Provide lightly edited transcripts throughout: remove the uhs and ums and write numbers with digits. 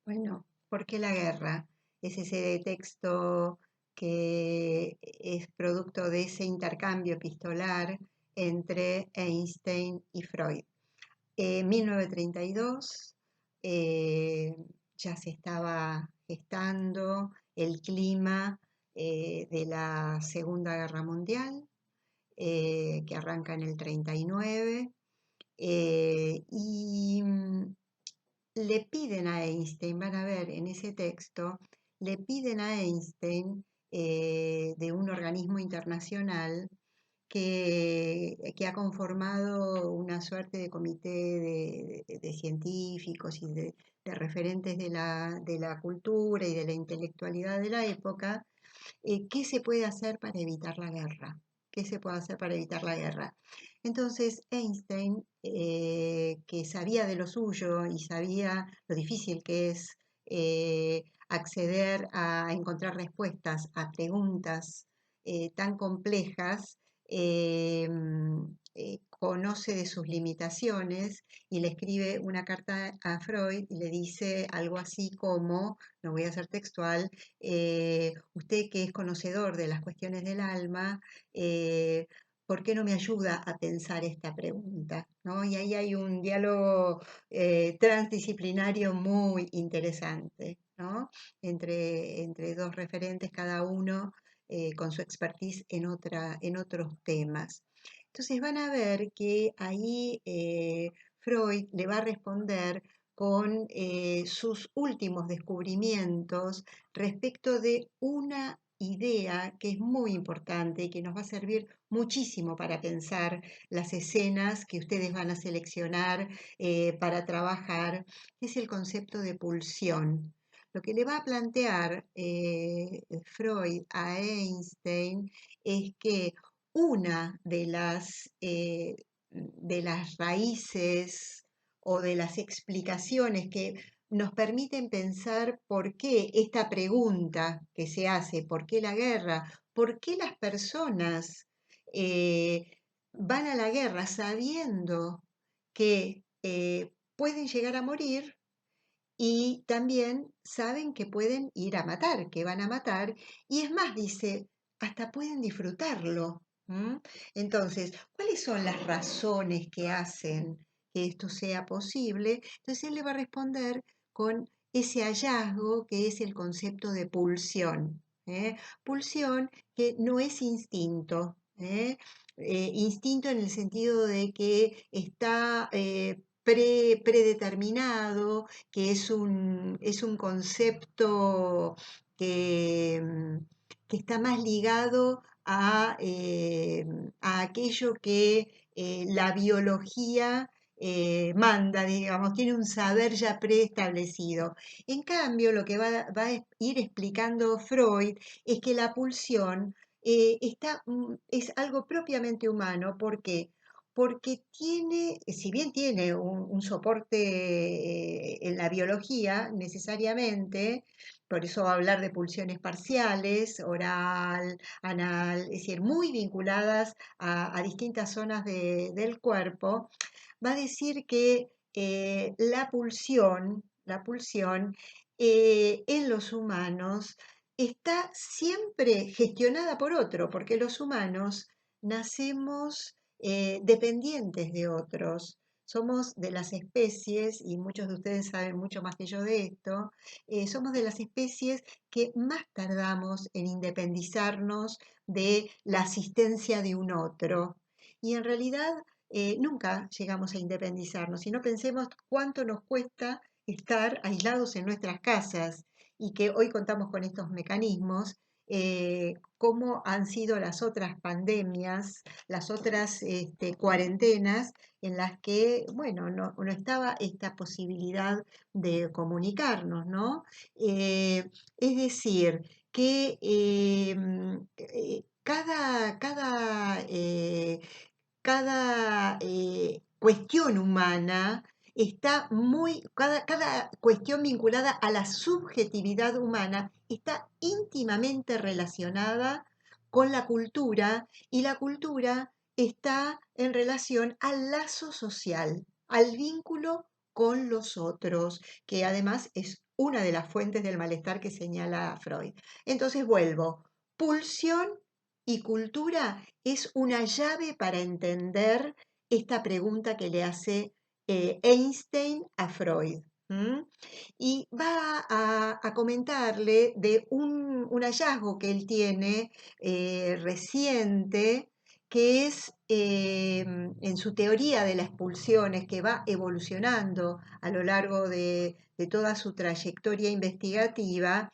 Bueno, ¿por qué la guerra? Es ese texto que es producto de ese intercambio epistolar entre Einstein y Freud. En 1932 eh, ya se estaba gestando el clima de la Segunda Guerra Mundial, que arranca en el 39, y le piden a Einstein, van a ver en ese texto, le piden a Einstein de un organismo internacional que ha conformado una suerte de comité de científicos y de referentes de la cultura y de la intelectualidad de la época. ¿Qué se puede hacer para evitar la guerra? ¿Qué se puede hacer para evitar la guerra? Entonces Einstein, que sabía de lo suyo y sabía lo difícil que es acceder a encontrar respuestas a preguntas tan complejas, conoce de sus limitaciones y le escribe una carta a Freud y le dice algo así como, no voy a ser textual, usted que es conocedor de las cuestiones del alma, ¿por qué no me ayuda a pensar esta pregunta? ¿No? Y ahí hay un diálogo transdisciplinario muy interesante, ¿no? Entre dos referentes, cada uno con su expertise en otros temas. Entonces van a ver que ahí Freud le va a responder con sus últimos descubrimientos respecto de una idea que es muy importante y que nos va a servir muchísimo para pensar las escenas que ustedes van a seleccionar para trabajar, que es el concepto de pulsión. Lo que le va a plantear Freud a Einstein es que una de las raíces o de las explicaciones que nos permiten pensar por qué esta pregunta que se hace, por qué la guerra, por qué las personas eh, van a la guerra sabiendo que pueden llegar a morir y también saben que pueden ir a matar, que van a matar, y es más, dice, hasta pueden disfrutarlo. ¿M? Entonces, ¿cuáles son las razones que hacen que esto sea posible? Entonces él le va a responder con ese hallazgo que es el concepto de pulsión. ¿Eh? Pulsión que no es instinto. Instinto en el sentido de que está predeterminado, que es un concepto que, que está más ligado a aquello que la biología manda, digamos, tiene un saber ya preestablecido. En cambio, lo que va a ir explicando Freud es que la pulsión es algo propiamente humano. ¿Por qué? Porque tiene, si bien tiene un soporte en la biología necesariamente, por eso va a hablar de pulsiones parciales, oral, anal, es decir, muy vinculadas a distintas zonas del cuerpo, va a decir que la pulsión en los humanos está siempre gestionada por otro, porque los humanos nacemos dependientes de otros. Somos de las especies, y muchos de ustedes saben mucho más que yo de esto, somos de las especies que más tardamos en independizarnos de la asistencia de un otro. Y en realidad nunca llegamos a independizarnos. Y no pensemos cuánto nos cuesta estar aislados en nuestras casas y que hoy contamos con estos mecanismos, cómo han sido las otras pandemias, las otras cuarentenas en las que, bueno, no estaba esta posibilidad de comunicarnos, ¿no? Es decir, que cada cuestión humana está cada cuestión vinculada a la subjetividad humana está íntimamente relacionada con la cultura y la cultura está en relación al lazo social, al vínculo con los otros, que además es una de las fuentes del malestar que señala Freud. Entonces vuelvo, pulsión y cultura es una llave para entender esta pregunta que le hace Einstein a Freud. ¿M? Y va a comentarle de un hallazgo que él tiene reciente, que es en su teoría de las pulsiones, que va evolucionando a lo largo de toda su trayectoria investigativa,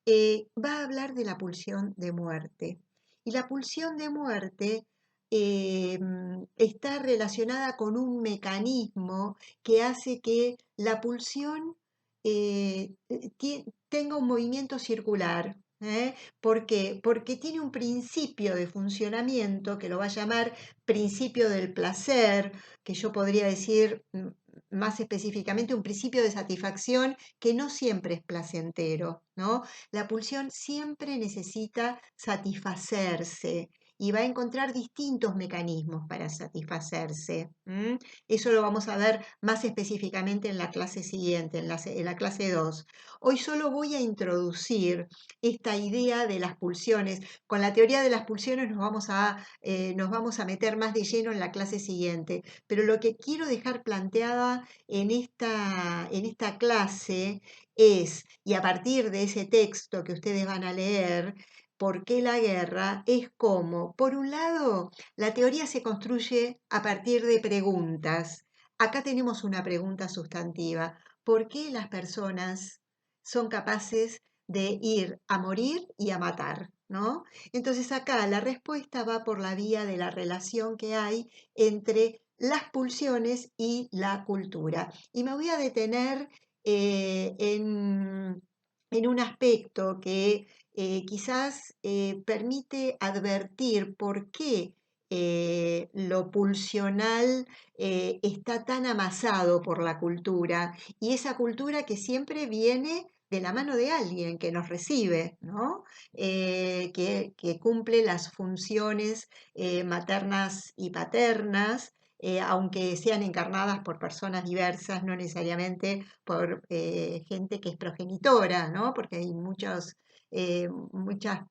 va a hablar de la pulsión de muerte. Y la pulsión de muerte está relacionada con un mecanismo que hace que la pulsión tenga un movimiento circular. ¿Eh? ¿Por qué? Porque tiene un principio de funcionamiento que lo va a llamar principio del placer, que yo podría decir más específicamente un principio de satisfacción que no siempre es placentero, ¿no? La pulsión siempre necesita satisfacerse y va a encontrar distintos mecanismos para satisfacerse. ¿M? Eso lo vamos a ver más específicamente en la clase siguiente, en la clase 2. Hoy solo voy a introducir esta idea de las pulsiones. Con la teoría de las pulsiones nos vamos a meter más de lleno en la clase siguiente, pero lo que quiero dejar planteada en esta clase es, y a partir de ese texto que ustedes van a leer, ¿por qué la guerra? Es como, por un lado, la teoría se construye a partir de preguntas. Acá tenemos una pregunta sustantiva. ¿Por qué las personas son capaces de ir a morir y a matar? ¿No? Entonces acá la respuesta va por la vía de la relación que hay entre las pulsiones y la cultura. Y me voy a detener en un aspecto que quizás permite advertir por qué lo pulsional está tan amasado por la cultura y esa cultura que siempre viene de la mano de alguien que nos recibe, ¿no? Que cumple las funciones maternas y paternas, aunque sean encarnadas por personas diversas, no necesariamente por gente que es progenitora, ¿no? Porque hay muchas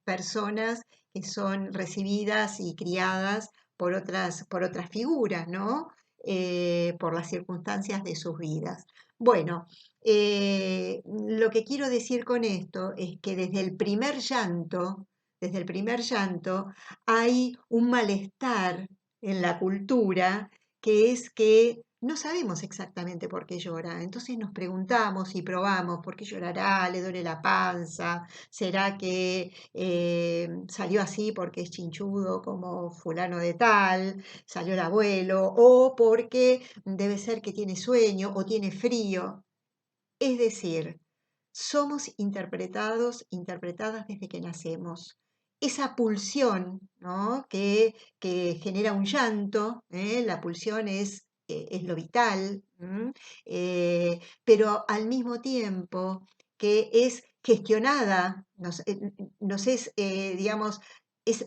personas que son recibidas y criadas por otras figuras, ¿no? Por las circunstancias de sus vidas. Bueno, lo que quiero decir con esto es que desde el primer llanto, hay un malestar en la cultura que es que no sabemos exactamente por qué llora. Entonces nos preguntamos y probamos, ¿por qué llorará? ¿Le duele la panza? ¿Será que salió así porque es chinchudo como fulano de tal? ¿Salió el abuelo? ¿O porque debe ser que tiene sueño o tiene frío? Es decir, somos interpretadas desde que nacemos. Esa pulsión, ¿no? que genera un llanto, la pulsión es lo vital, pero al mismo tiempo que es gestionada, nos es, digamos,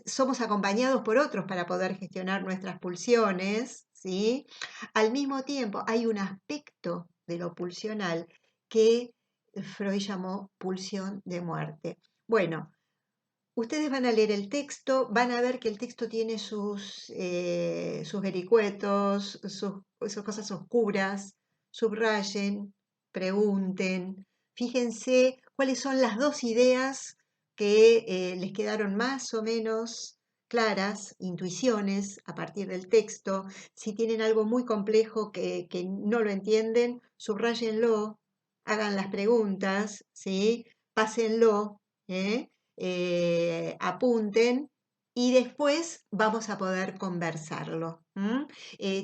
somos acompañados por otros para poder gestionar nuestras pulsiones, ¿sí? Al mismo tiempo hay un aspecto de lo pulsional que Freud llamó pulsión de muerte. Bueno, ustedes van a leer el texto, van a ver que el texto tiene sus vericuetos, sus cosas oscuras, subrayen, pregunten, fíjense cuáles son las dos ideas que les quedaron más o menos claras, intuiciones a partir del texto. Si tienen algo muy complejo que no lo entienden, subrayenlo, hagan las preguntas, ¿sí? Pásenlo, ¿eh? Apunten y después vamos a poder conversarlo.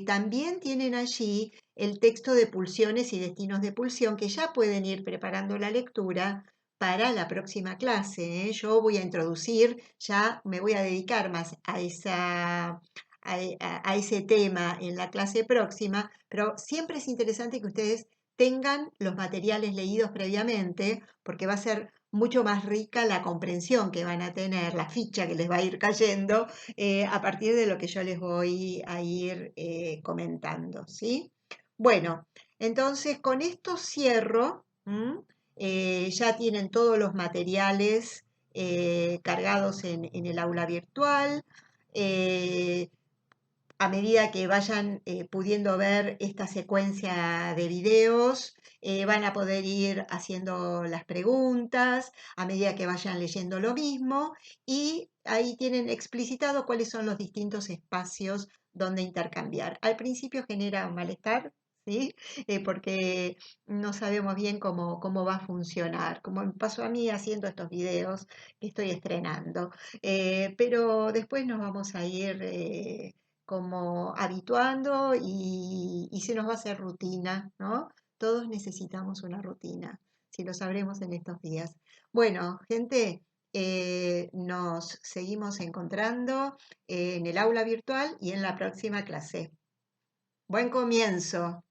También tienen allí el texto de pulsiones y destinos de pulsión que ya pueden ir preparando la lectura para la próxima clase. Yo voy a introducir, ya me voy a dedicar más a ese tema en la clase próxima, pero siempre es interesante que ustedes tengan los materiales leídos previamente, porque va a ser mucho más rica la comprensión que van a tener, la ficha que les va a ir cayendo a partir de lo que yo les voy a ir comentando, ¿sí? Bueno, Entonces, con esto cierro. Ya tienen todos los materiales cargados en el aula virtual. Eh, a medida que vayan pudiendo ver esta secuencia de videos, van a poder ir haciendo las preguntas a medida que vayan leyendo lo mismo y ahí tienen explicitado cuáles son los distintos espacios donde intercambiar. Al principio genera un malestar, ¿sí? Porque no sabemos bien cómo va a funcionar, como me pasó a mí haciendo estos videos que estoy estrenando. Pero después nos vamos a ir como habituando y se nos va a hacer rutina, ¿no? Todos necesitamos una rutina, si lo sabremos en estos días. Bueno, gente, nos seguimos encontrando en el aula virtual y en la próxima clase. Buen comienzo.